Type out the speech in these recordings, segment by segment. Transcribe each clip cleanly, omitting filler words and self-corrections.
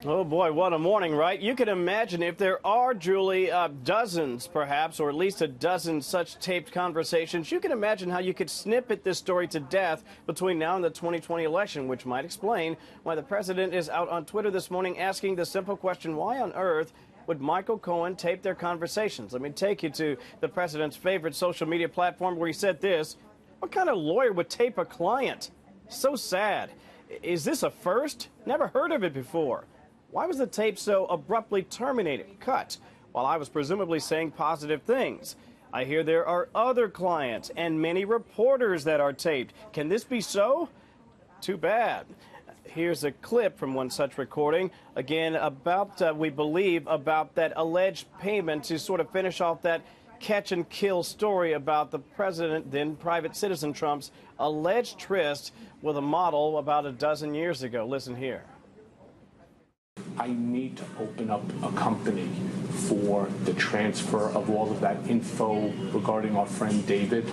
Oh boy, what a morning, right? You can imagine if there are, Julie, dozens perhaps, or at least a dozen such taped conversations, you can imagine how you could snippet this story to death between now and the 2020 election, which might explain why the president is out on Twitter this morning asking the simple question, why on earth would Michael Cohen tape their conversations? Let me take you to the president's favorite social media platform where he said this: what kind of lawyer would tape a client? So sad. Is this a first? Never heard of it before. Why was the tape so abruptly terminated, cut, while I was presumably saying positive things? I hear there are other clients and many reporters that are taped. Can this be so? Too bad. Here's a clip from one such recording, again, about, we believe, about that alleged payment to sort of finish off that catch and kill story about the president, then private citizen Trump's alleged tryst with a model about a dozen years ago. Listen here. I need to open up a company for the transfer of all of that info regarding our friend David,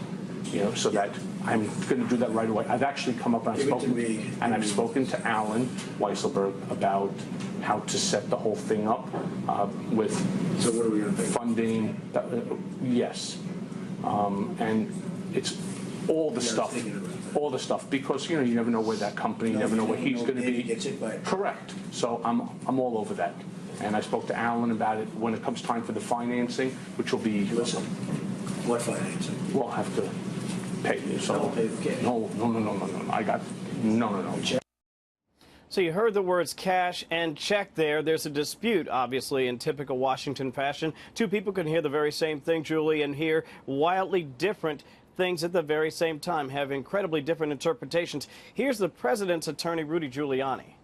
so that I'm going to do that right away. I've actually come up and I've spoken to Alan Weisselberg about how to set the whole thing up with so what are we going to funding. Yes, and it's all the stuff. All the stuff, because you never know where that company, you never know where he's going to be. Correct. So I'm all over that, and I spoke to Alan about it when it comes time for the financing, which will be. Listen, what financing? We'll have to pay you. So no. I got no. So you heard the words cash and check there. There's a dispute, obviously, in typical Washington fashion. Two people can hear the very same thing, Julie, and hear wildly different things at the very same time, have incredibly different interpretations. Here's the president's attorney, Rudy Giuliani.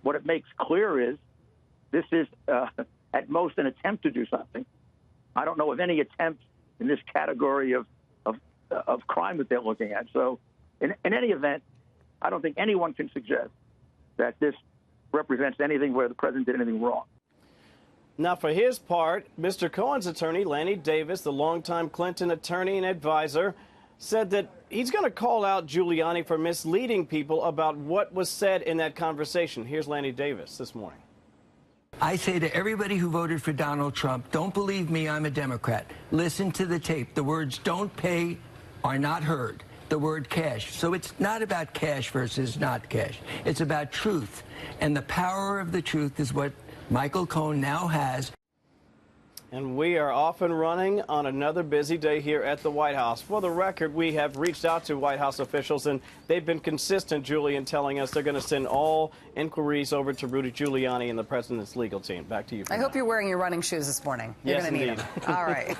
What it makes clear is this is, at most, an attempt to do something. I don't know of any attempt in this category of crime that they're looking at. So in any event, I don't think anyone can suggest that this represents anything where the president did anything wrong. Now, for his part, Mr. Cohen's attorney, Lanny Davis, the longtime Clinton attorney and advisor, said that he's going to call out Giuliani for misleading people about what was said in that conversation. Here's Lanny Davis this morning. I say to everybody who voted for Donald Trump, don't believe me, I'm a Democrat. Listen to the tape. The words don't pay are not heard. The word cash. So it's not about cash versus not cash. It's about truth. And the power of the truth is what Michael Cohen now has. And we are off and running on another busy day here at the White House. For the record, we have reached out to White House officials, and they've been consistent, Julie, in telling us they're going to send all inquiries over to Rudy Giuliani and the president's legal team. Back to you. I hope you're wearing your running shoes this morning. You're going to need them. All right.